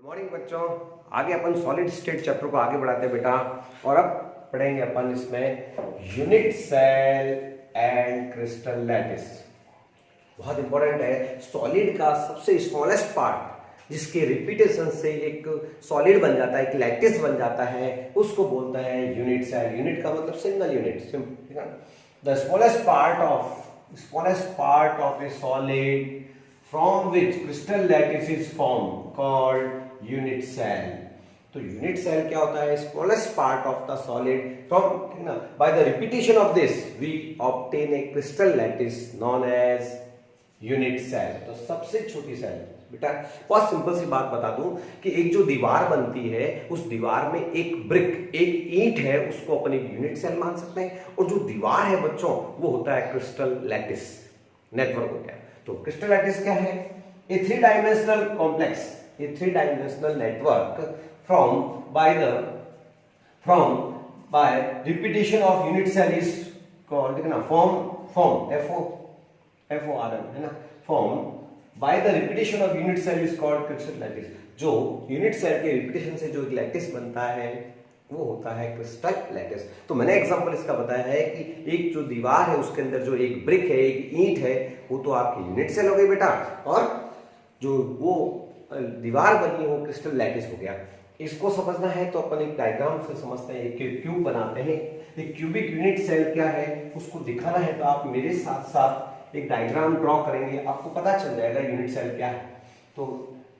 Good morning बच्चों। आगे अपन solid state chapter को आगे बढ़ाते हैं बेटा, और अब पढ़ेंगे अपन इसमें unit cell and crystal lattice. बहुत इंपॉर्टेंट है। सॉलिड का सबसे स्मॉलेस्ट पार्ट जिसके रिपीटेशन से एक सॉलिड बन जाता है, एक लैटिस बन जाता है, उसको बोलता है यूनिट सेल। यूनिट का मतलब single unit. The smallest part of A solid from which crystal lattice is formed called unit cell. तो यूनिट सेल क्या होता है? Smallest part of the solid from by the repetition of this we obtain a crystal lattice known as unit cell. तो सबसे छोटी cell बेटा, बहुत simple सी बात बता दूं कि एक जो दीवार बनती है उस दीवार में एक ब्रिक, एक ईंट है, उसको अपन एक यूनिट सेल मान सकते हैं। और जो दीवार है बच्चों वो होता है क्रिस्टल लैटिस नेटवर्क होता है। तो क्रिस्टल लैटिस क्या है? A three dimensional complex, a three dimensional network by repetition of unit cell is called form FORM है ना, form by the repetition of unit cell is called crystal lattice. जो unit cell के repetition से जो lattice बनता है वो होता है क्रिस्टल लैटिस। तो मैंने एग्जांपल इसका बताया है कि एक जो दीवार है उसके अंदर जो एक ब्रिक है, एक ईंट है, वो तो आपकी यूनिट सेल हो गई बेटा, और जो वो दीवार बनी वो क्रिस्टल लैटिस हो गया। इसको समझना है तो अपन एक डायग्राम से समझते हैं। एक क्यूब बनाते हैं। एक क्यूबिक यूनिट सेल क्या है उसको दिखाना है तो आप मेरे साथ साथ एक डायग्राम ड्रॉ करेंगे, आपको पता चल जाएगा यूनिट सेल क्या है। तो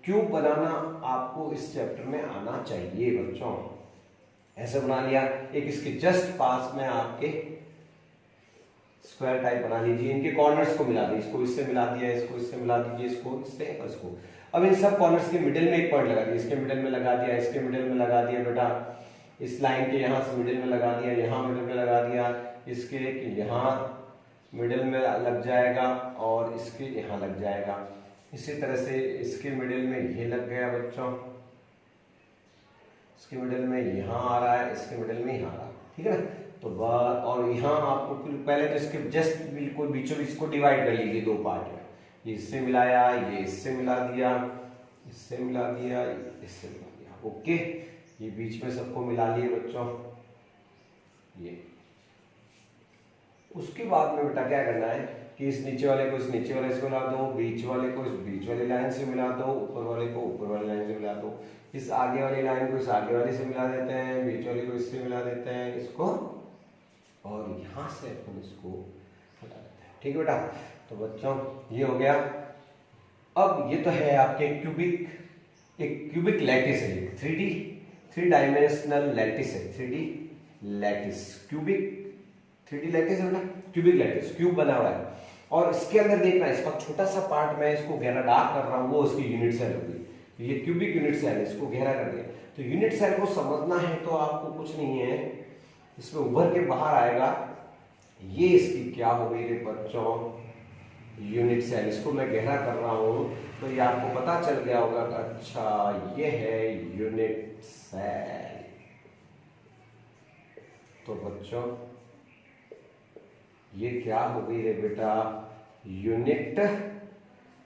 क्यूब बनाना आपको इस चैप्टर में आना चाहिए बच्चों। ऐसे बना लिया। एक इसके जस्ट पास में आपके स्क्वायर टाइप बना लीजिए। इनके कॉर्नर्स को मिला दीजिए, इसको इससे मिला दिया, इसको इससे मिला दीजिए, इसको इससे और इसको। अब इन सब कॉर्नर्स के मिडिल में एक पॉइंट लगा दिया, इसके मिडिल में लगा दिया, इसके मिडिल में लगा दिया बेटा, इस लाइन के यहाँ से मिडिल में लगा दिया, यहाँ मिडिल में लगा दिया, इसके यहाँ मिडिल में लग जाएगा और इसके यहाँ लग जाएगा। इसी तरह से इसके मिडिल में ये लग गया बच्चों, इसके मिडिल में यहाँ आ रहा है, इसके मिडिल में यहाँ आ रहा है, ठीक है ना। तो और यहाँ आपको पहले तो इसके जस्ट बिल्कुल बीचों बीच को डिवाइड कर लीजिए दो पार्ट में। ये इससे मिलाया, ये इससे मिला दिया, इससे मिला दिया, इससे मिला दिया, ओके। ये बीच में सबको मिला लिए बच्चों। ये उसके बाद में बेटा क्या करना है कि इस नीचे वाले को इस नीचे वाले से मिला दो, बीच वाले को इस बीच वाली लाइन से मिला दो, ऊपर वाले को ऊपर वाली लाइन से मिला दो, इस आगे वाली लाइन को इस आगे वाली से मिला देते हैं, बीच वाली को इससे मिला देते हैं, इसको, और यहाँ से अपन इसको हटा देते हैं, ठीक है बेटा। तो बच्चों ये हो गया। अब ये तो है आपके क्यूबिक, एक क्यूबिक लैटिस है, थ्री डायमेंशनल लैटिस है, 3D lattice, cubic 3D lattice है बेटा, क्यूबिक लैटिस, क्यूब बना हुआ है। और इसके अंदर देखना है, इसका छोटा सा पार्ट मैं इसको गहरा डार्क कर रहा हूँ, वो इसकी यूनिट सेल होगी। ये क्यूबिक यूनिट सेल है, इसको गहरा कर दिया। तो यूनिट सेल को समझना है तो आपको कुछ नहीं है, इसमें उभर के बाहर आएगा, ये इसकी क्या हो गई रे बच्चों, यूनिट सेल। इसको मैं गहरा कर रहा हूं तो ये आपको पता चल गया होगा कि अच्छा ये है यूनिट सेल। तो बच्चों ये क्या हो गई रे बेटा, यूनिट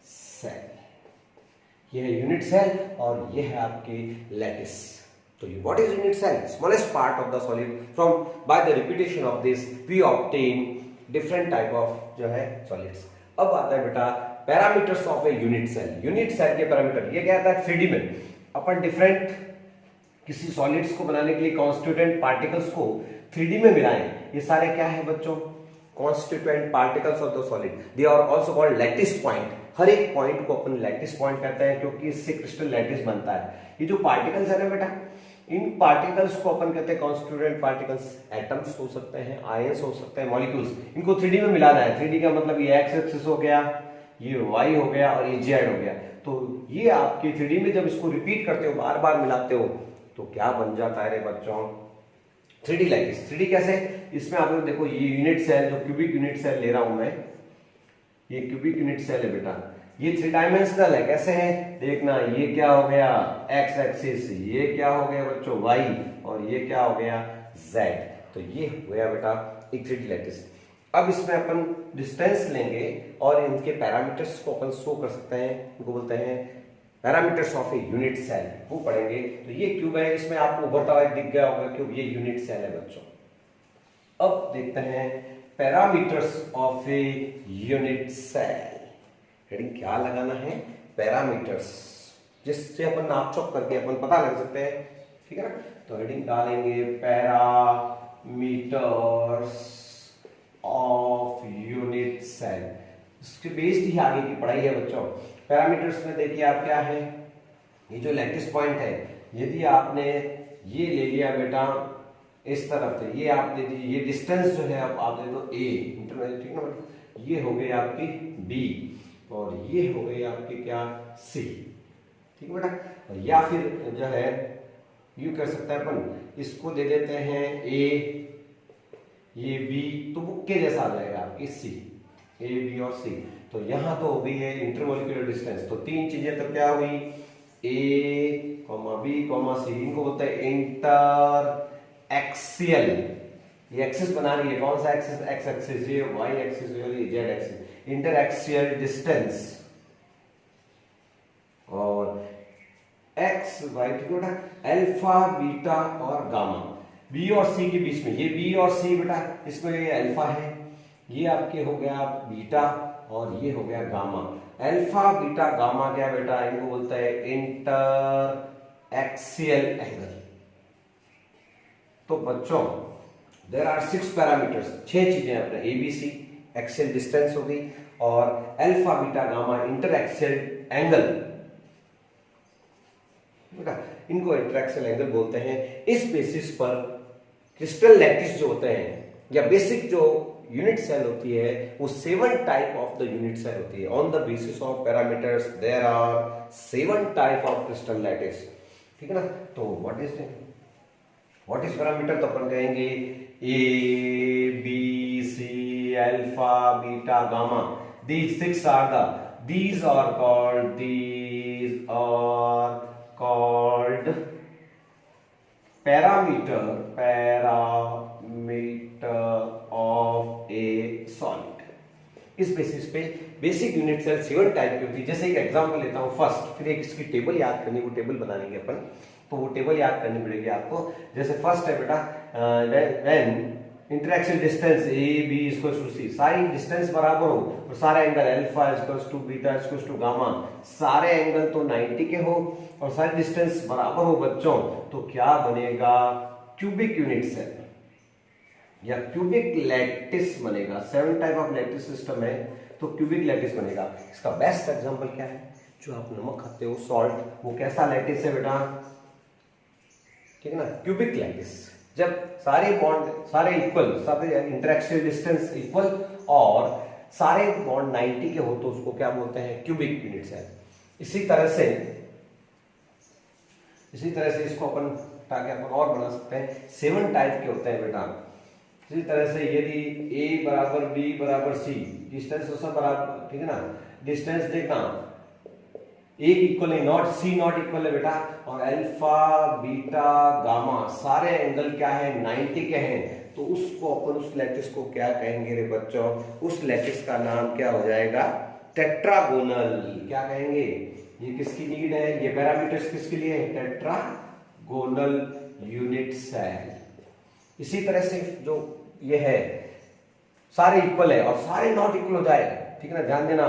सेल। ये है यूनिट सेल और ये है आपकी लैटिस। तो what is unit cell? Smallest part of the solid. From by the repetition of this we obtain different type of जो है solids. अब आता है बेटा parameters of a unit cell. Unit cell के पैरामीटर ये क्या आता है 3D में अपन डिफरेंट किसी सॉलिड्स को बनाने के लिए कॉन्स्टिट्यूएंट पार्टिकल्स को 3D में मिलाएं। ये सारे क्या है बच्चों, constituent particles of the solid. They are also called lattice point. हर एक पॉइंट को अपन लैटिस पॉइंट कहते हैं क्योंकि इससे क्रिस्टल लैटिस बनता है। ये जो पार्टिकल्स है ना बेटा, इन पार्टिकल्स को अपन कहते हैं कॉन्स्टिट्यूएंट पार्टिकल्स। एटम्स हो सकते हैं, आयंस हो सकते हैं, मॉलिक्यूल्स। इनको 3D में मिलाना है। 3D का मतलब ये एक्स एक्सिस हो गया, ये वाई हो गया और ये जेड हो गया। तो ये आपके 3D में जब इसको रिपीट करते हो, बार बार मिलाते हो, तो क्या बन जाता है रे बच्चों, 3D लैटिस। 3D कैसे, इसमें आप लोग देखो ये यूनिट सेल, जो क्यूबिक यूनिट सेल ले रहा हूं मैं, ये क्यूबिक यूनिट सेल है बेटा, ये 3 डायमेंशनल है। कैसे है देखना, ये क्या हो गया एक्स एक्सिस, ये क्या हो गया बच्चों वाई, और ये क्या हो गया जेड। तो ये हो गया बेटा एक 3D लैटिस। अब इसमें अपन डिस्टेंस लेंगे और इनके पैरामीटर्स को अपन शो कर सकते हैं। इनको बोलते हैं parameters of a unit cell वो पढ़ेंगे। तो ये क्यूब है, इसमें आपको उभरता हुआ दिख गया होगा क्यूब, ये यूनिट सेल है बच्चों। अब देखते हैं parameters of a unit cell. Heading क्या लगाना है? पैरामीटर्स, जिससे अपन नाप चौक करके अपन पता लग सकते हैं, ठीक है ना। तो हेडिंग डालेंगे पैरामीटर्स ऑफ यूनिट सेल। इसके बेस्ड ही आगे की पढ़ाई है बच्चों। पैरामीटर्स में देखिए आप क्या है, ये जो लैटिस पॉइंट है, यदि आपने ये ले लिया बेटा इस तरफ से, ये आप ले लीजिए, ये डिस्टेंस जो है आप ले दो a इंटरवल, ठीक ना, ये हो गई आपकी b और ये हो गई आपकी क्या c, ठीक है बेटा। या फिर जो है यूं कर सकते हैं अपन, इसको दे देते हैं a, ये b, तो वो के जैसा आ जाएगा आपकी c, a b और c। तो यहां तो हो गई है इंटरमोलिकुलर डिस्टेंस। तो तीन चीजें तो क्या हुई, a, b, c, इनको बोलते हैं इंटर एक्सियल। ये एक्सिस बना रही है, कौन सा एक्सिस? एक्स एक्सिस, ये वाई एक्सिस, ये Z axis. Inter axial distance और एक्स वाई, ठीक है बेटा। अल्फा, बीटा और गामा, बी और सी के बीच में, ये बी और सी बेटा, इसमें ये अल्फा है, ये आपके हो गया बीटा और ये हो गया गामा। अल्फा, बीटा, गामा क्या बेटा? इनको बोलता है इंटर एक्सियल एंगल। तो बच्चों देयर आर 6 पैरामीटर्स, 6 चीजें अपने एबीसी, एक्सियल डिस्टेंस हो गई, और alpha, beta, gamma, inter axial angle, बेटा इनको इंटर एक्सियल एंगल बोलते हैं। इस बेसिस पर क्रिस्टल लैटिस जो होते हैं या बेसिक जो यूनिट सेल होती है वो 7 type of the unit cell होती है। On the basis of parameters there are 7 type of crystal lattice, ठीक है ना। तो व्हाट इज पैरामीटर? तो अपन कहेंगे A B C alpha beta gamma, these 6 are these are called parameter of a solid। इस बेसिस पे बेसिक यूनिट सेल 7 टाइप की होती है। जैसे एक एग्जांपल लेता हूं फर्स्ट, फिर एक इसकी टेबल याद करनी, वो टेबल बनाएंगे अपन, तो वो टेबल याद करनी पड़ेगी आपको। जैसे फर्स्ट है बेटा when interaction distance a b equals to c, सारी डिस्टेंस बराबर हो और सारे angle alpha equals to beta equals to gamma, सारे एंगल तो 90 के हो और सारी डिस्टेंस बराबर हो बच्चों, तो क्या बनेगा? क्यूबिक यूनिट सेल या क्यूबिक लैटिस बनेगा। 7 टाइप ऑफ लैटिस सिस्टम है तो क्यूबिक लैटिस बनेगा। इसका बेस्ट एग्जांपल क्या है? जो आप नमक खाते हो, सॉल्ट, वो कैसा लैटिस है बेटा? ठीक है ना, क्यूबिक लैटिस। जब सारे बॉन्ड सारे इक्वल, सारे इंटरेक्शन डिस्टेंस इक्वल और सारे बॉन्ड 90 के हो तो उसको क्या बोलते हैं? Cubic unit cell. इसी तरह से इसको अपन ताकि अपन और बना सकते हैं, 7 टाइप के होते हैं बेटा। इसी तरह से यदि a बराबर b बराबर c, डिस्टेंस तो सब बराबर, ठीक है ना, डिस्टेंस देखना a इक्वल है नॉट, c नॉट इक्वल है बेटा, और अल्फा बीटा गामा सारे एंगल क्या है? 90 के हैं, तो उसको अपन उस लैटिस को क्या कहेंगे रे बच्चों? उस लैटिस का नाम क्या हो जाएगा? टेट्रागोनल। क्या कहेंगे? ये किसकी नीड है? ये पैरामीटर्स किसके लिए है? Tetragonal unit cell. इसी तरह से जो ये है सारे इक्वल है और सारे नॉट इक्वल हो जाए, ठीक है ना, ध्यान देना,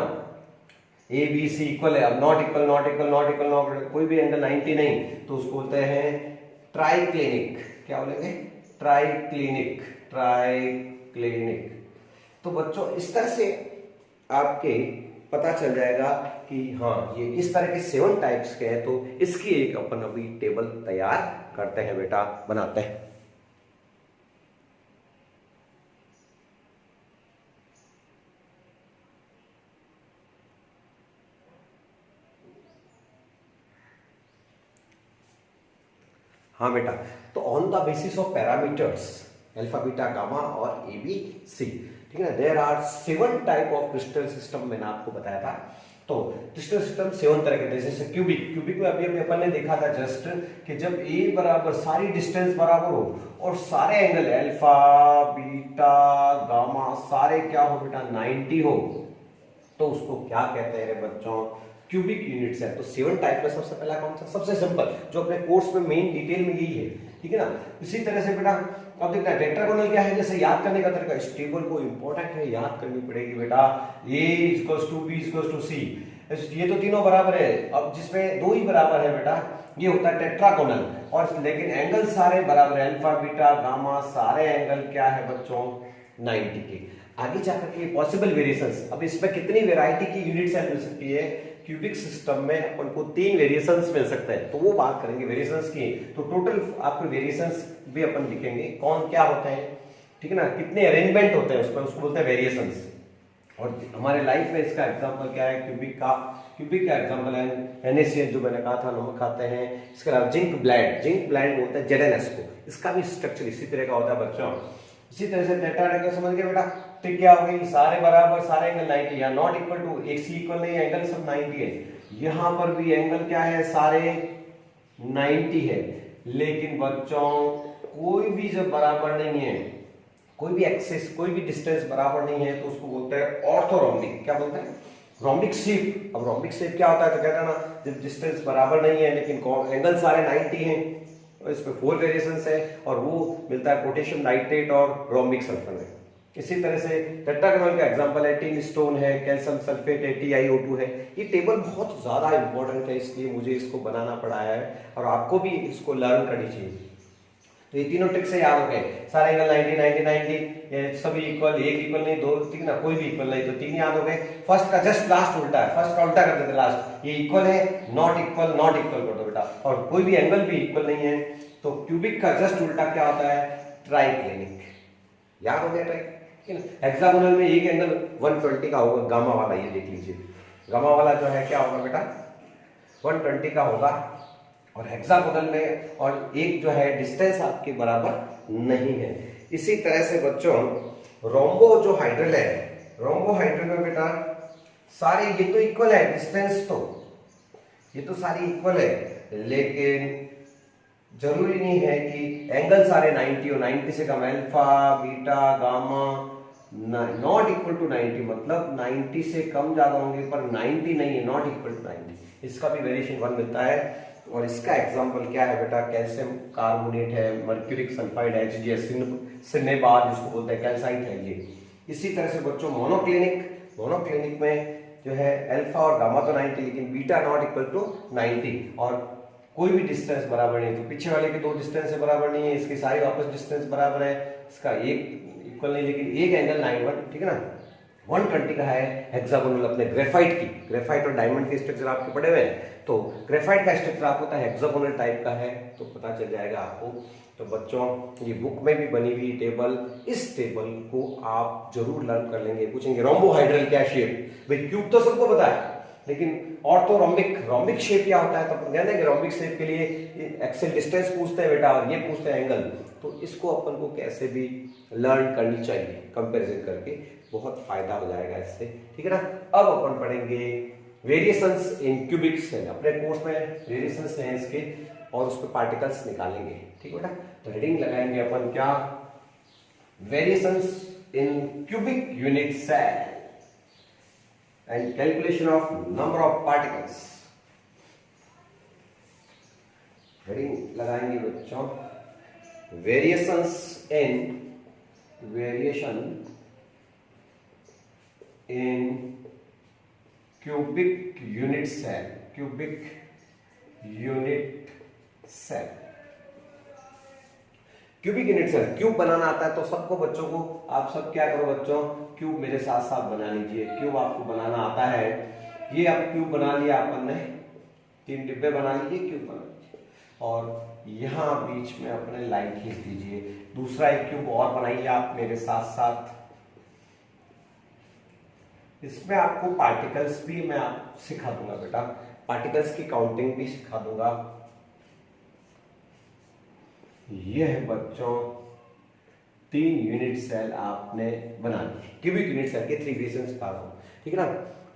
ए बी सी इक्वल है, अब not equal not equal not equal not, कोई भी एंगल 90 नहीं, तो उसको बोलते हैं ट्राइक्लिनिक। क्या बोलेंगे? Triclinic, triclinic. तो बच्चों इस तरह से आपके पता चल जाएगा कि हाँ ये इस तरह के 7 टाइप्स के हैं। तो इसकी एक अपन अभी टेबल तैयार करते हैं बेटा, बनाते हैं। हाँ बेटा, तो on the basis of parameters alpha beta gamma और ए बी सी, ठीक है ना, there are 7 type of crystal system. मैंने आपको बताया था। तो क्रिस्टल सिस्टम 7 तरह के, जैसे क्यूबिक में अभी अपन ने देखा था जस्ट कि जब ए बराबर सारी डिस्टेंस बराबर हो और सारे एंगल अल्फा बीटा गामा सारे क्या हो बेटा? 90 हो, तो उसको क्या कहते हैं रे बच्चों? Cubic unit cell. तो 7 टाइप में सबसे पहला कौन सा, सबसे सिंपल, जो अपने कोर्स में मेन डिटेल में यही है, ठीक है ना। इसी तरह से बेटा अब देखना है टेट्रागोनल क्या है, जैसे याद करने का तरीका, इस टेबल को इंपॉर्टेंट है, याद करनी पड़ेगी बेटा। A equals to B equals to C, ये तो तीनों बराबर है, अब जिसमें 2 ही बराबर है बेटा ये होता है टेट्रागोनल। और लेकिन एंगल सारे बराबर है, अल्फा बीटा गामा सारे एंगल क्या है बच्चों 90 के। आगे जाकर के पॉसिबल वेरिएशंस, अब इसमें कितनी वैरायटी की यूनिट सेल मिल सकती है, क्यूबिक सिस्टम में अपन को 3 वेरिएशंस मिल सकते हैं, तो वो बात करेंगे वेरिएशंस की। तो टोटल आपको वेरिएशंस भी अपन लिखेंगे, कौन क्या होते हैं, ठीक है ना, कितने अरेंजमेंट होते हैं उसमें, उसको बोलते हैं वेरिएशंस। और हमारे लाइफ में इसका एग्जांपल क्या है, क्यूबिक का एग्जांपल है NaCl जो मैंने कहा था, नमक खाते हैं। इसके अलावा जिंक ब्लैंड बोलते हैं ZnS को, इसका भी स्ट्रक्चर इसी तरह का होता है बच्चों। इसी तरह से टेट्राहेड्रल समझ गए बेटा, ठीक क्या हो गई, सारे बराबर, सारे एंगल 90 या नॉट इक्वल टू, एक सी इक्वल नहीं है, एंगल सब 90 है। यहां पर भी एंगल क्या है, सारे 90 है, लेकिन बच्चों कोई भी जब बराबर नहीं है, कोई भी एक्सिस, कोई भी डिस्टेंस बराबर नहीं है, तो उसको बोलते हैं ऑर्थोरोम्बिक। क्या बोलते हैं, रोम्बिक शेप। अब रोम्बिक शेप क्या होता है, तो कहता है ना जब डिस्टेंस बराबर नहीं है लेकिन एंगल सारे 90 हैं, तो इसमें 4 वेरिएशंस है, और वो मिलता है पोटेशियम नाइट्रेट और रोम्बिक सल्फर में। इसी तरह से टेट्रागोनल का एग्जांपल है टिन स्टोन है, कैल्शियम सल्फेट है, TiO2 है। ये टेबल बहुत ज्यादा इंपॉर्टेंट है, इसलिए मुझे इसको बनाना पड़ा है, और आपको भी इसको लर्न करनी चाहिए। तो ये तीनों ट्रिक से याद हो गए, सारे एंगल 90 90 90, ये सभी इक्वल, एक इक्वल नहीं, दो, ठीक ना, कोई भी इक्वल नहीं, तो 3 याद हो गए। फर्स्ट का जस्ट लास्ट उल्टा है, फर्स्ट का उल्टा कर देते लास्ट, ये इक्वल है, नॉट इक्वल कर दो बेटा, और कोई भी एंगल भी इक्वल नहीं है, तो क्यूबिक का जस्ट उल्टा क्या होता है, ट्राइक्लिनिक। याद हो गया ट्राइक। हेक्सागोनल में एक एंगल 120 का होगा, गामा वाला, ये देख लीजिए, गामा वाला जो है क्या होगा बेटा 120 का होगा, और हेक्सागोनल में और एक जो है डिस्टेंस आपके बराबर नहीं है। इसी तरह से बच्चों रोम्बो जो हाइड्रल है, रोम्बो हाइड्रल में बेटा सारे ये तो इक्वल है, डिस्टेंस तो ये तो सारी इक्वल है, लेकिन जरूरी नहीं है कि एंगल सारे 90 हो, 90 से कम, alpha beta gamma not equal to 90, मतलब 90 से कम ज्यादा होंगे पर 90 नहीं है, नॉट इक्वल टू 90। इसका भी वेरिएशन 1 मिलता है, और इसका एग्जांपल क्या है बेटा, कैल्शियम कार्बोनेट है, मर्क्यूरिक सल्फाइड है, HGS सिन्नेबार जिसको बोलते हैं, कैल्साइट है ये। इसी तरह से बच्चों मोनोक्लिनिक में जो है अल्फा और गामा तो 90, लेकिन बीटा नॉट इक्वल टू 90, और कोई भी डिस्टेंस बराबर नहीं, तो पीछे वाले के 2 डिस्टेंस से बराबर नहीं है, इसके सारे वापस डिस्टेंस बराबर है, इसका एक इक्वल नहीं, लेकिन एक एंगल 91, ठीक है ना। 120 का है हेक्सागोनल, अपने ग्रेफाइट और डायमंड के स्ट्रक्चर आपके पड़े हुए हैं, तो ग्रेफाइट का स्ट्रक्चर आपको पता है हेक्सागोनल टाइप का है, तो पता चल जाएगा आपको। तो बच्चों ये बुक में भी बनी हुई टेबल, इस टेबल को आप जरूर लर्न कर लेंगे। पूछेंगे रोम्बोहाइड्रल क्या शेप, भाई क्यूब तो सबको पता है, लेकिन रोम्बिक शेप क्या होता है, तो अपन कहते हैं कि रोम्बिक शेप के लिए एक्सेल डिस्टेंस पूछते हैं बेटा, और ये पूछते हैं एंगल, तो इसको अपन को कैसे भी लर्न करनी चाहिए, कंपैरिजन करके बहुत फायदा हो जाएगा इससे, ठीक है ना। अब अपन पढ़ेंगे वेरिएशंस इन क्यूबिक सेल, अपने कोर्स में वेरिएशंस हैं इसके, और उसके पार्टिकल्स निकालेंगे, ठीक है बेटा। तो हेडिंग लगाएंगे अपन क्या, variations in cubic unit cell and calculation of number of particles। Heading लगाएंगे बच्चों variation in cubic unit cell, cubic unit cell. Cube बनाना आता है तो सबको, बच्चों को, आप सब क्या करो बच्चों, क्यूब मेरे साथ साथ बना लीजिए। क्यूब आपको बनाना आता है, ये आप क्यूब बना लिया अपन ने, 3 डिब्बे बना लीजिए, क्यूब बना लीजिए, और यहाँ बीच में अपने लाइन खींच दीजिए। दूसरा एक क्यूब और बनाइए आप मेरे साथ साथ, इसमें आपको पार्टिकल्स भी मैं आप सिखा दूंगा बेटा, पार्टिकल्स की काउंटिंग भी सिखा दूंगा। यह है बच्चों 3 यूनिट सेल आपने बना ली, क्यूबिक यूनिट सेल के 3 वेरिएशंस सिखा रहा हूं, ठीक है ना।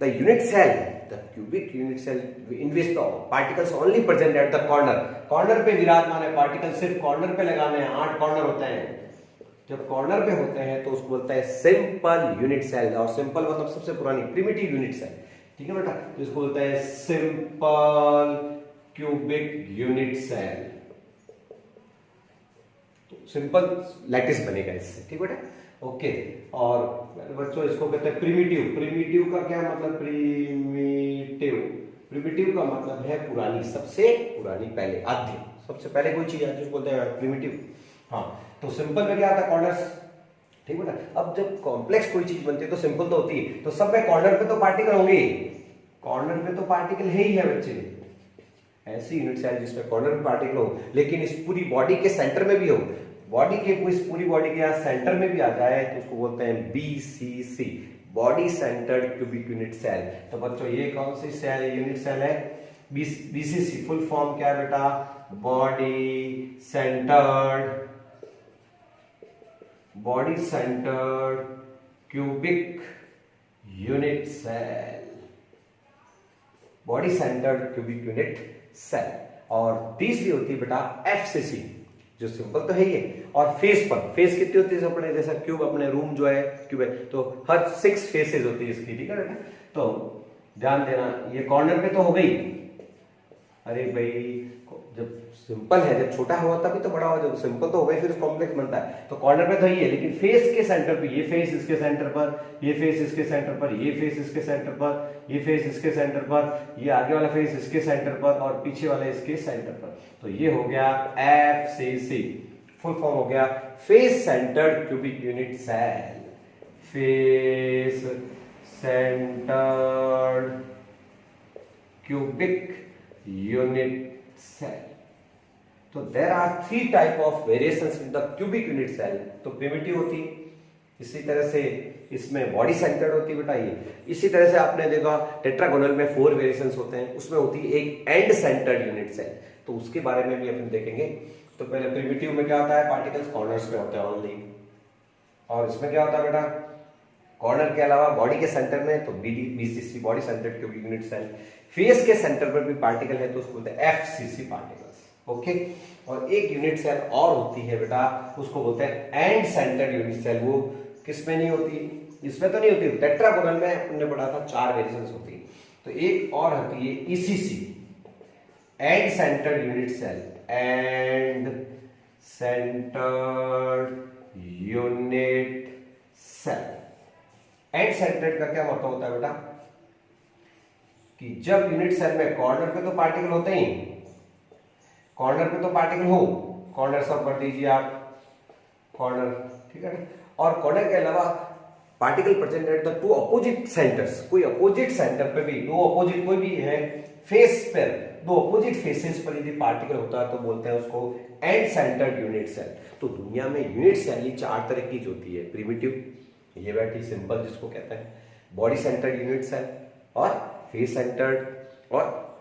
The unit cell, the cubic unit cell in which the particles only present at the corner पे विराजमान है, पार्टिकल सिर्फ कॉर्नर पे लगाने हैं, 8 कॉर्नर होते हैं। जब कॉर्नर पे होते हैं तो उसको बोलता है सिंपल यूनिट सेल, और सिंपल मतलब सबसे पुरानी प्रिमिटिव यूनिट सेल, ठीक है बेटा, तो इसको बोलते हैं सिंपल क्यूबिक यूनिट सेल। तो सिंपल लैटिस बनेगा इससे, ठीक बेटा, ओके। और बच्चों इसको कहते हैं प्रिमिटिव। प्रिमिटिव का क्या मतलब? प्रिमिटिव का मतलब है पुरानी, सबसे पुरानी, पहले, आद्य, सबसे पहले कोई चीज आती है उसको बोलते हैं प्रिमिटिव। हाँ, तो सिंपल में क्या आता है? कॉर्नर्स, ठीक है ना। अब जब कॉम्प्लेक्स कोई चीज बनती है तो सिंपल तो होती है, तो सब में कॉर्नर पे तो पार्टिकल होंगे, कॉर्नर पे तो पार्टिकल है ही है बच्चे। ऐसी यूनिट सेल जिसमें कॉर्नर पे पार्टिकल हो, लेकिन इस पूरी बॉडी के सेंटर में भी हो, बॉडी के इस पूरी बॉडी के यहाँ सेंटर में भी आ जाए तो उसको बोलते हैं BCC, body centred cubic unit cell. तो बच्चों ये कौन सी सेल यूनिट सेल है? BCC। फुल फॉर्म क्या है बेटा? Body centred cubic unit cell, body centred cubic unit cell. और तीसरी होती है बेटा FCC, जो सिंपल तो है ही है। और फेस पर, फेस कितनी होती है? अपने जैसा क्यूब, अपने रूम जो है क्यूब है, तो हर 6 फेसेस होती है इसकी, ठीक है बेटा। तो ध्यान देना, ये कॉर्नर पे तो हो गई। अरे भाई जब सिंपल है, जब छोटा हुआ तभी तो बड़ा हुआ, जब सिंपल तो हो गई फिर कॉम्प्लेक्स बनता है। तो कॉर्नर पे तो ही है, लेकिन फेस के सेंटर पे, ये फेस इसके सेंटर पर, ये फेस इसके सेंटर पर, ये फेस इसके सेंटर पर, ये फेस इसके सेंटर पर, ये आगे वाला फेस इसके सेंटर पर और पीछे वाला इसके सेंटर पर। तो ये हो गया FCC। फुल फॉर्म हो गया face centred cubic unit cell, face centred cubic unit cell. तो there are 3 type of variations in the cubic unit cell. तो प्रिमिटिव होती, इसी तरह से इसमें बॉडी सेंटर्ड होती बेटा ये। इसी तरह से आपने देखा टेट्रागोनल में 4 वेरिएशंस होते हैं, उसमें होती है एक एंड सेंटर्ड यूनिट सेल, तो उसके बारे में भी अपन देखेंगे। तो पहले प्रिमिटिव में क्या होता है? पार्टिकल्स कॉर्नर्स में होते हैं ओनली। और इसमें क्या होता है बेटा? कॉर्नर के अलावा बॉडी के सेंटर में तो BCC, body centred cubic unit cell. Face के सेंटर पर भी पार्टिकल है तो उसको बोलते हैं FCC पार्टिकल्स, ओके। और एक यूनिट सेल और होती है बेटा, उसको बोलते हैं एंड सेंटर्ड यूनिट सेल। वो किसमें नहीं होती? इसमें तो नहीं होती। टेट्रागोनल में हमने पढ़ा था 4 वेरिएशंस होती है। तो एक और होती है ECC, end centred unit cell, end centred unit cell. End centred का क्या मतलब होता है बेटा? कि जब यूनिट सेल में कॉर्नर पे तो पार्टिकल होते ही, कॉर्नर पे तो पार्टिकल हो, कॉर्नर सब कर दीजिए आप, कॉर्नर, ठीक है। और कॉर्नर के अलावा particle present at the 2 opposite centres, कोई अपोजिट सेंटर पे भी, 2 अपोजिट कोई भी है फेस पर, 2 अपोजिट फेसेस पर यदि पार्टिकल होता है तो बोलते हैं उसको एंड सेंटर्ड यूनिट सेल। तो दुनिया में यूनिट सेल ही 4 तरह की होती है। प्रिमिटिव, ये बैठी सिंपल जिसको कहते हैं, बॉडी सेंटर्ड यूनिट सेल, और फेस सेंटर्ड, और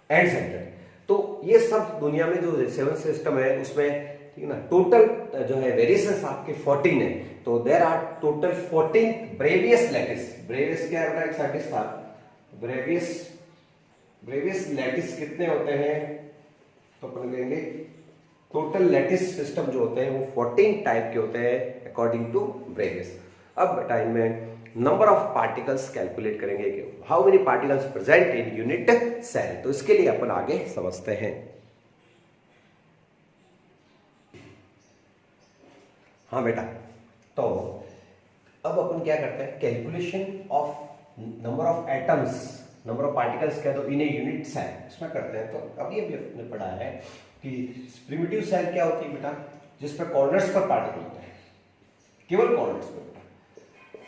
एंड सेंटर्ड। तो ये सब दुनिया में जो 7 सिस्टम है उसमें, ठीक है ना, टोटल जो है वेरिएशंस आपके 14 है। तो there are total 14 Bravais lattice. Bravais क्या है? एक साइंटिस्ट था, ब्रेवियस लैटिस कितने होते हैं? तो अपन कहेंगे टोटल लैटिस सिस्टम जो होते हैं वो 14 टाइप के होते हैं अकॉर्डिंग टू ब्रेवियस। अब बेटा इनमें नंबर ऑफ पार्टिकल्स कैलकुलेट करेंगे कि how many particles present in unit cell. तो इसके लिए अपन आगे समझते हैं। हाँ बेटा, तो अब अपन क्या करते हैं? Calculation of number of atoms, number of particles क्या तो इन ए यूनिट सेल, इसमें करते हैं। तो अभी अपने पढ़ा है कि प्रिमिटिव सेल क्या होती है बेटा? जिसपे कॉर्नर्स पर पार्टिकल होते हैं, केवल कॉर्नर्स पर।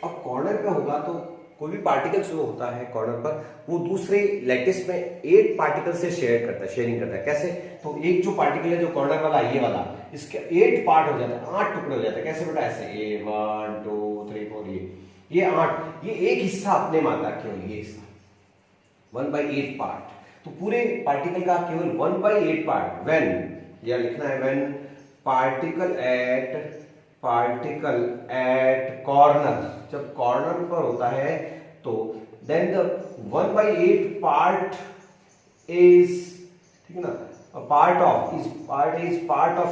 अब कॉर्नर पे होगा तो कोई भी पार्टिकल जो होता है कॉर्नर पर, वो दूसरे लैटिस में 8 पार्टिकल से शेयर करता है, शेयरिंग करता है। कैसे? तो एक जो पार्टिकल है जो कॉर्नर वाला, ये वाला, इसके 8 पार्ट हो जाते हैं, 8 टुकड़े हो जाते हैं। कैसे बेटा? ऐसे, ये 1 2 3 4, ये 8, ये एक हिस्सा अपने में आता है, केवल ये हिस्सा 1/8 पार्ट। तो पूरे पार्टिकल का केवल 1/8 पार्ट, व्हेन, या लिखना है व्हेन पार्टिकल एट कॉर्नर, जब कॉर्नर पर होता है तो देन द 1/8 पार्ट इज, ठीक है ना, part of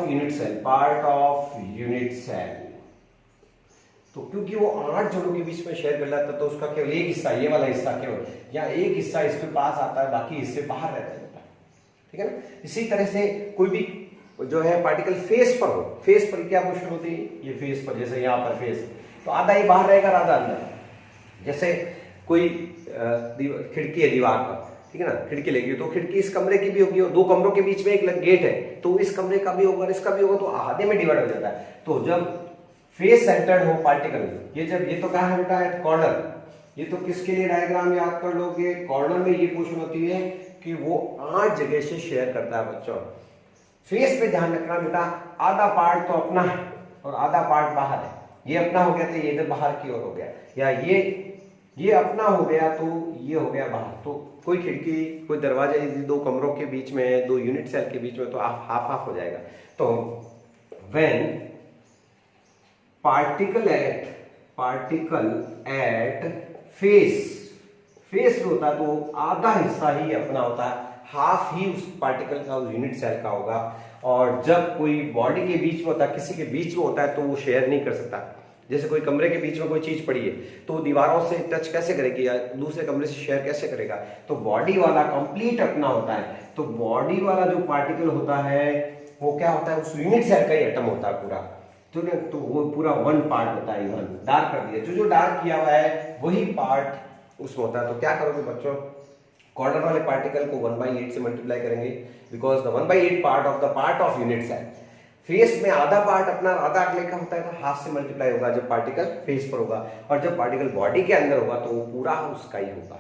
unit cell, part of unit cell, तो क्योंकि वो 8 जोड़ों के बीच में शेयर कर लेता है तो उसका केवल एक हिस्सा, ये वाला हिस्सा केवल, या एक हिस्सा इसके पास आता है, बाकी हिस्से बाहर रहता है, ठीक है ना। इसी तरह से कोई भी जो है पार्टिकल फेस पर हो, फेस पर क्या पोजीशन होती है, ये फेस पर, जैसे यहाँ पर फेस, तो आधा ही बाहर रहेगा, आधा अंदर। जैसे कोई खिड़की है दीवार पर, ठीक है ना, खिड़की लगी तो खिड़की इस कमरे की भी होगी, और 2 कमरों के बीच में एक गेट है, तो इस कमरे का भी होगा, इसका भी होगा, तो आधे में डिवाइड हो जाता है। तो जब फेस सेंटर्ड हो पार्टिकल, ये तो कहा है बेटा एट कॉर्नर, ये तो किसके लिए डायग्राम याद कर लोगे, कॉर्नर में ये पोजीशन होती है कि वो 8 जगह से शेयर करता है बच्चों। फेस पे ध्यान रखना बेटा, आधा पार्ट तो अपना है और आधा पार्ट बाहर है, ये अपना हो गया तो ये इधर बाहर की ओर हो गया, या ये अपना हो गया तो ये हो गया बाहर। तो कोई खिड़की, कोई दरवाजा, 2 कमरों के बीच में, 2 यूनिट सेल के बीच में, तो हाफ हाफ हो जाएगा। तो व्हेन पार्टिकल एट फेस होता है तो आधा हिस्सा ही अपना होता है, हाफ ही उस पार्टिकल का, उस यूनिट सेल का होगा। और जब कोई बॉडी के बीच में होता है, किसी के बीच में होता है, तो वो शेयर नहीं कर सकता। जैसे कोई कमरे के बीच में कोई चीज पड़ी है तो दीवारों से टच कैसे करेगी या दूसरे कमरे से शेयर कैसे करेगा, तो बॉडी वाला कंप्लीट अपना होता है। तो बॉडी वाला जो पार्टिकल होता है वो क्या होता है, उस यूनिट सेल का ही एटम होता है पूरा, तो वो पूरा 1 पार्ट होता है। इवन डार्क कर दिया, जो डार्क किया हुआ है वही पार्ट उसमें होता है। तो क्या करोगे बच्चों, कॉर्नर वाले पार्टिकल को 1/8 से मल्टीप्लाई करेंगे, because the 1/8 part of the part of unit cell. Face में आधा पार्ट अपना, आधा अगले का होता है, तो हाफ से मल्टीप्लाई होगा जब पार्टिकल फेस पर होगा, और जब पार्टिकल बॉडी के अंदर होगा तो वो पूरा उसका ही होगा।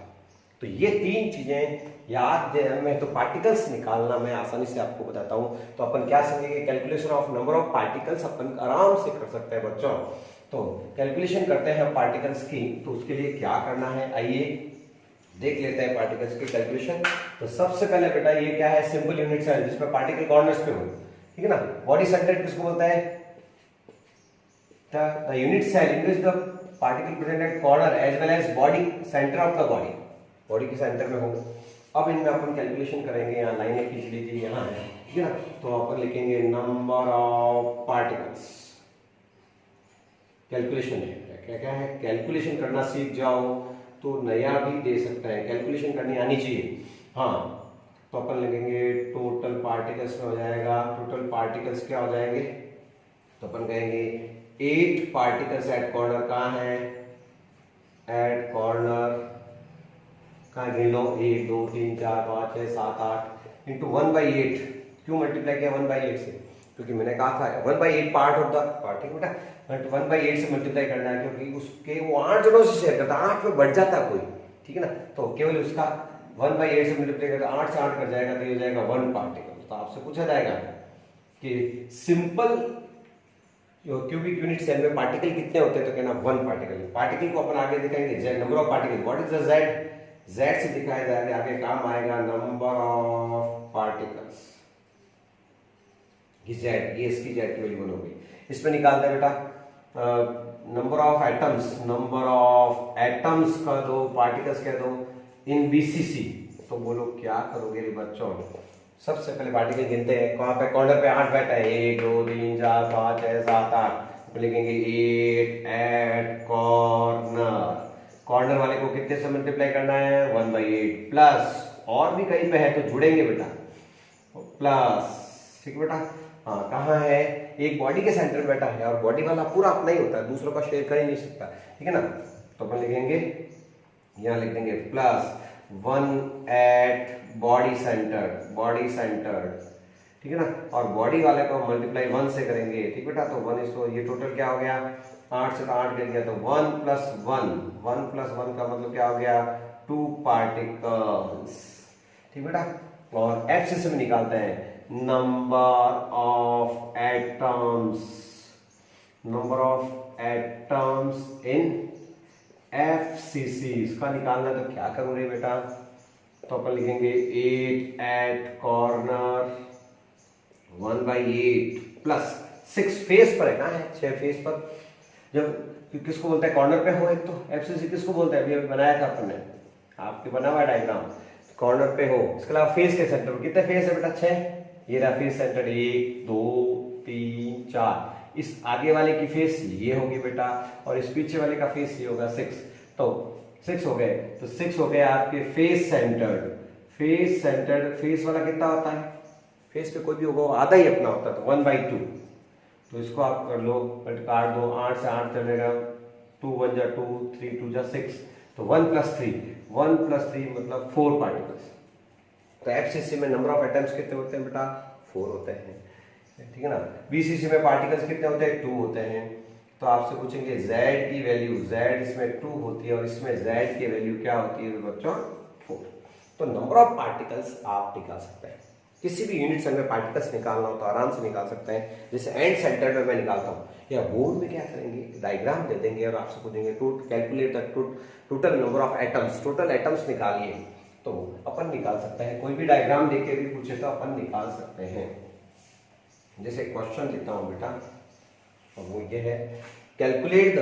तो ये 3 चीजें याद में, तो पार्टिकल्स निकालना मैं आसानी से आपको बताता हूं। तो अपन क्या समझेंगे, calculation of number of particles अपन आराम से कर सकते हैं बच्चों। तो कैलकुलेशन करते हैं पार्टिकल्स की, तो उसके लिए क्या करना है, आइए देख लेते हैं पार्टिकल्स की कैलकुलेशन। तो सबसे पहले बेटा ये क्या है, सिंपल यूनिट सेल जिसमें पार्टिकल कॉर्नर्स पे हो, ठीक है ना। बॉडी सेंटर्ड किसको बोलता है, the unit cell in which the particle present at corner as well as body centre of the body, body के सेंटर में हो। अब इनमें अपन कैलकुलेशन करेंगे, यहाँ लाइनें खींच लीजिए, यहाँ है, ठीक है ना। तो अपन लिखेंगे नंबर ऑफ पार्टिकल्स, कैलकुलेशन है, क्या क्या है, कैलकुलेशन करना सीख जाओ तो नया भी दे सकता है, कैलकुलेशन करनी आनी चाहिए। हाँ, तो अपन लिखेंगे टोटल पार्टिकल्स में हो जाएगा, टोटल पार्टिकल्स क्या हो जाएंगे, तो अपन कहेंगे 8 पार्टिकल्स एट कॉर्नर, कहाँ है, एट कॉर्नर, कहाँ गिन लो, 1 2 3 4 5 6 7 8 इंटू 1/8। क्यों मल्टीप्लाई किया 1/8 से, क्योंकि मैंने कहा था 1/8 पार्ट ऑफ द पार्ट, ठीक बेटा, 1/8 से मल्टीप्लाई करना है, क्योंकि उसके वो 8 जनों से शेयर करता है, 8 में बढ़ जाता है कोई, ठीक है ना। तो केवल उसका 1/8 से मल्टीप्लाई करके 8 से 8 कर जाएगा, तो ये हो जाएगा 1 पार्टिकल। तो आपसे पूछा जाएगा कि सिंपल क्यूबिक यूनिट सेल में पार्टिकल कितने होते हैं, तो कहना 1 पार्टिकल। पार्टिकल को अपन आगे दिखाएंगे, Z, number of particle, what is the Z, Z से दिखाया जाएगा, आगे काम आएगा नंबर ऑफ पार्टिकल्स, जेड, ये इसकी जेड की वैल्यू बनोगी। इसमें निकालते हैं बेटा number of atoms, number of atoms का दो, पार्टिकल्स का दो इन बीसीसी। तो बोलो क्या करोगे रे बच्चों, सबसे पहले पार्टिकल गिनते हैं, कहाँ पे, कॉर्नर पे 8 बैठा है, 1 2 3 4 5 6 7 8, लिखेंगे 8 एट कॉर्नर। कॉर्नर वाले को कितने से मल्टीप्लाई करना है, 1/8 प्लस, और भी कहीं पे है तो जुड़ेंगे बेटा, प्लस, ठीक बेटा। हाँ, कहाँ है, एक बॉडी के सेंटर में बैठा है, और बॉडी वाला पूरा अपना ही होता है, दूसरों का शेयर कर ही नहीं सकता, ठीक है ना। तो अपन लिखेंगे, यहाँ लिख देंगे प्लस 1 एट बॉडी सेंटर, ठीक है ना। और बॉडी वाले को मल्टीप्लाई 1 से करेंगे, ठीक बेटा। तो 1 इसको, ये टोटल क्या हो गया, 8 से तो 8 गिर गया, तो 1 + 1 का मतलब क्या हो गया, 2 पार्टिकल्स, ठीक बेटा। और एफसीसी में निकालते हैं number of atoms in FCC, इसका निकालना, तो क्या करूंगे बेटा, तो अपन लिखेंगे 8 एट कॉर्नर 1/8 प्लस 6 फेस पर है, कहाँ है, 6 फेस पर। जब किसको बोलते हैं, कॉर्नर पे हो एक, तो एफसीसी किसको बोलते हैं, अभी बनाया था अपन ने, आपके बना हुआ डायग्राम, कॉर्नर पे हो। इसके अलावा फेस के सेंटर, कितने फेस है बेटा, 6, ये रहा फेस सेंटर, 1 2 3 4, इस आगे वाले की फेस ये होगी बेटा और इस पीछे वाले का फेस ये होगा 6, तो 6 हो गए। तो 6 हो गए आपके फेस सेंटर्ड। फेस वाला कितना होता है, फेस पे कोई भी होगा वो आधा ही अपना होता है, तो 1/2। तो इसको आप कर लो, काट दो, 8 से 8 चलेगा, 2 1 जा 2, 3 2 जा 6, तो 1 + 3 मतलब 4 पार्टिकल्स। तो एफसीसी में नंबर ऑफ एटम्स कितने होते हैं बेटा, 4 होते हैं, ठीक है ना। बीसीसी में पार्टिकल्स कितने होते हैं, 2 होते हैं। तो आपसे पूछेंगे Z की वैल्यू, Z इसमें 2 होती है और इसमें Z की वैल्यू क्या होती है बच्चों, 4। तो नंबर ऑफ पार्टिकल्स आप निकाल सकते हैं, किसी भी यूनिट सेल में पार्टिकल्स निकालना हो तो आराम से निकाल सकते हैं। जैसे एंड सेंटर में मैं निकालता हूँ, या बोर्ड में क्या करेंगे, डायग्राम दे देंगे और आपसे पूछेंगे calculate the total number of atoms, total atoms निकालिए, तो अपन निकाल सकते हैं। कोई भी डायग्राम देके भी पूछे तो अपन निकाल सकते हैं। जैसे क्वेश्चन लिखता हूं बेटा, और वो ये है, calculate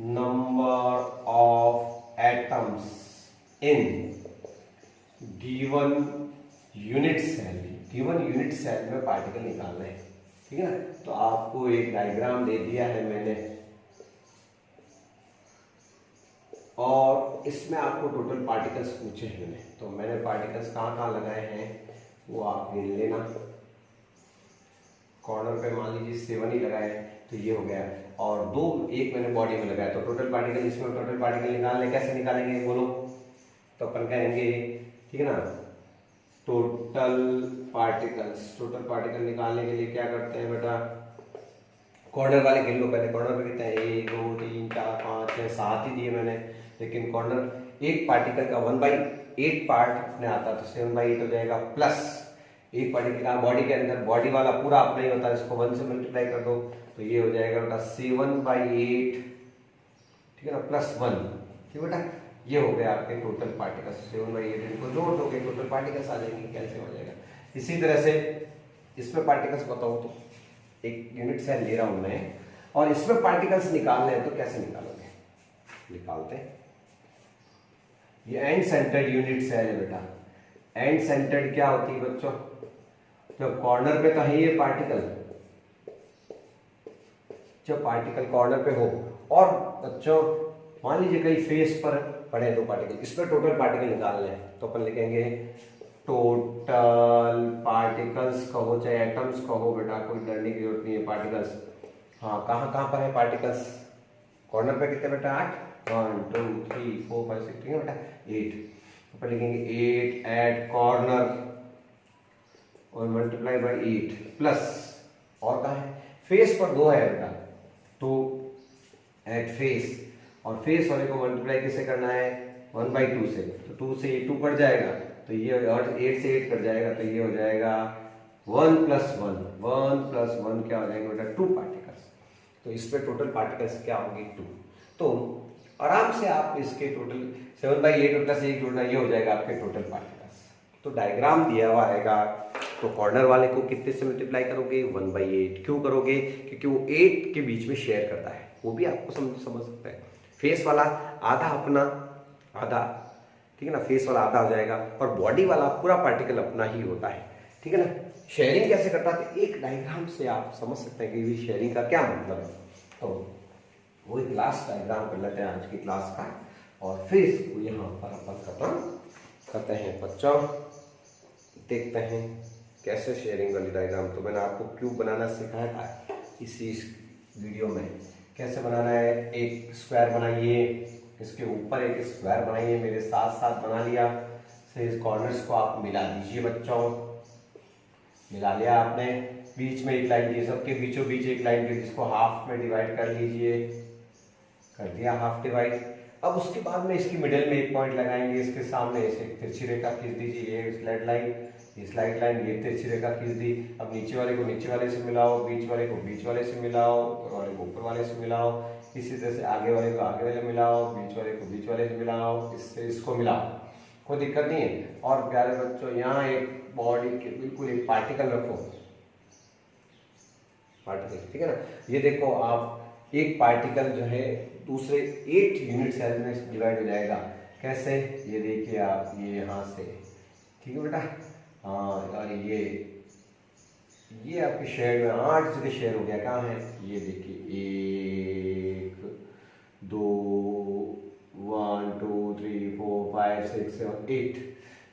number of atoms in given unit cell में पार्टिकल निकालना है, ठीक है ना। तो आपको एक डायग्राम दे दिया है मैंने, और इसमें आपको टोटल पार्टिकल्स पूछे हैं मैंने, तो मैंने पार्टिकल्स कहाँ कहाँ लगाए हैं वो आप गिन लेना। कॉर्नर पे मान लीजिए 7 ही लगाए, तो ये हो गया, और एक मैंने बॉडी में लगाया, तो टोटल पार्टिकल, इसमें टोटल पार्टिकल निकालने, कैसे निकालेंगे बोलो, तो अपन कहेंगे, ठीक है ना, टोटल पार्टिकल निकालने के लिए क्या करते हैं बेटा, कॉर्नर वाले गिन लो पहले। कॉर्नर पे कितने हैं, 1 2 3 4 5 6 7 ही दिए मैंने, लेकिन कॉर्नर एक पार्टिकल का 1/8 पार्ट अपने आता है, तो 7/8 हो जाएगा, प्लस एक पार्टिकल का बॉडी के अंदर, बॉडी वाला पूरा अपना ही होता है, इसको 1 से मल्टीप्लाई कर दो, तो ये हो जाएगा बेटा 7/8, ठीक है ना, +1, ठीक है बेटा। ये हो गया आपके टोटल पार्टिकल्स, 7/8, इनको जोड़ दोगे टोटल पार्टिकल्स आ जाएंगे, कैल्शियम आ जाएगा। इसी तरह से इसमें पार्टिकल्स बताओ, तो एक यूनिट सेल ले रहा हूं मैं और इसमें पार्टिकल्स निकालने हैं, तो कैसे निकालोगे, निकालते हैं। ये एंड सेंटर्ड यूनिट सेल है बेटा। एंड सेंटर्ड क्या होती है बच्चों, जब कॉर्नर पे तो है ये पार्टिकल, जब पार्टिकल कॉर्नर पे हो, और बच्चों मान लीजिए कहीं फेस पर पड़े 2 पार्टिकल, इसमें टोटल पार्टिकल निकालने हैं, तो अपन लिखेंगे टोटल पार्टिकल्स कहो चाहे एटम्स कहो बेटा, कोई डरने की जरूरत नहीं है, पार्टिकल्स। हाँ, कहाँ कहाँ पर है पार्टिकल्स, कॉर्नर पे कितने बेटा, 8, 1 2 3 4 5 6, ठीक है बेटा, 8। अपन लिखेंगे 8 एट कॉर्नर और मल्टीप्लाई बाय 8, प्लस, और कहाँ है, फेस पर 2 है बेटा, तो एट फेस, और फेस वाले को मल्टीप्लाई किससे करना है, 1/2 से, तो 2 से 2 कट जाएगा, तो ये 8 से 8 कट जाएगा, तो ये हो जाएगा 1 + 1 क्या हो जाएगा बेटा, 2 पार्टिकल्स। तो इसमें टोटल पार्टिकल्स क्या होंगे, 2। तो आराम से आप इसके टोटल 7/8 और +1 जोड़ना, ये हो जाएगा आपके टोटल पार्टिकल्स। तो डायग्राम दिया हुआ आएगा, तो कॉर्नर वाले को कितने से मल्टीप्लाई करोगे, 1/8। क्यों करोगे, क्योंकि वो 8 के बीच में शेयर करता है, वो भी आपको समझ सकते हैं। फेस वाला आधा अपना, आधा, ठीक है ना, फेस वाला आधा हो जाएगा, और बॉडी वाला पूरा पार्टिकल अपना ही होता है, ठीक है ना। शेयरिंग कैसे करता है, तो एक डायग्राम से आप समझ सकते हैं कि शेयरिंग का क्या मतलब है। तो वो एक लास्ट डायग्राम कर लेते हैं आज की क्लास का, और फिर इसको यहाँ पर अपन खत्म करते हैं बच्चों। देखते हैं कैसे शेयरिंग वाली डायग्राम, तो मैंने आपको क्यूब बनाना सिखाया था इसी वीडियो में, कैसे बनाना है। एक स्क्वायर बनाइए, इसके ऊपर एक स्क्वायर बनाइए, मेरे साथ साथ बना लिया, फिर इस कॉर्नर्स को आप मिला दीजिए बच्चों, मिला लिया आपने। बीच में एक लाइन दी, सबके बीचों बीच एक लाइन दी, जिसको हाफ में डिवाइड कर लीजिए, कर दिया हाफ डिवाइड। अब उसके बाद में इसकी मिडिल में एक पॉइंट लगाएंगे, इसके सामने इसे तिरछी रेखा खींच दीजिए, ये स्लैट लाइन, ये स्लाइड लाइन, ये तिरछी रेखा खींच दी। अब नीचे वाले को नीचे वाले से मिलाओ, बीच वाले को बीच वाले से मिलाओ, ऊपर वाले को ऊपर वाले से मिलाओ, इसी तरह से आगे वाले को आगे वाले मिलाओ, बीच वाले को बीच वाले से मिलाओ, इससे इसको मिलाओ, कोई दिक्कत नहीं है। और प्यारे बच्चों, यहाँ एक बॉडी के बिल्कुल एक पार्टिकल रखो, पार्टिकल, ठीक है ना। ये देखो आप, एक पार्टिकल जो है दूसरे 8 यूनिट सेल में डिवाइड हो जाएगा। कैसे, ये देखिए आप, ये यहाँ से ठीक है बेटा। हाँ, और ये आपके शेड में 8 जगह शेयर हो गया। कहाँ है ये देखिए, 1 2 1 2 3 4 5 6 7 8।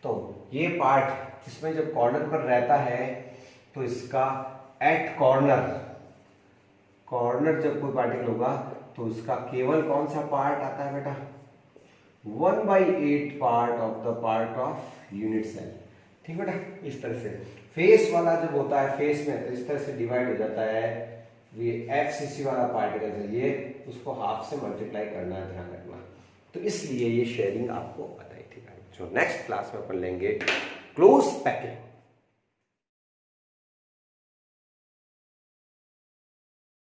तो ये पार्ट इसमें जब कॉर्नर पर रहता है तो इसका एट कॉर्नर जब कोई पार्टिकल होगा तो इसका केवल कौन सा पार्ट आता है बेटा, 1/8 part of the part of unit cell. ठीक बेटा, इस तरह से फेस वाला जब होता है, फेस में तो इस तरह से डिवाइड हो जाता है। ये FCC वाला पार्टिकल है, ये उसको हाफ से मल्टीप्लाई करना है, ध्यान रखना। तो इसलिए ये शेयरिंग आपको पता ही थी। जो नेक्स्ट क्लास में अपन लेंगे क्लोज पैकिंग।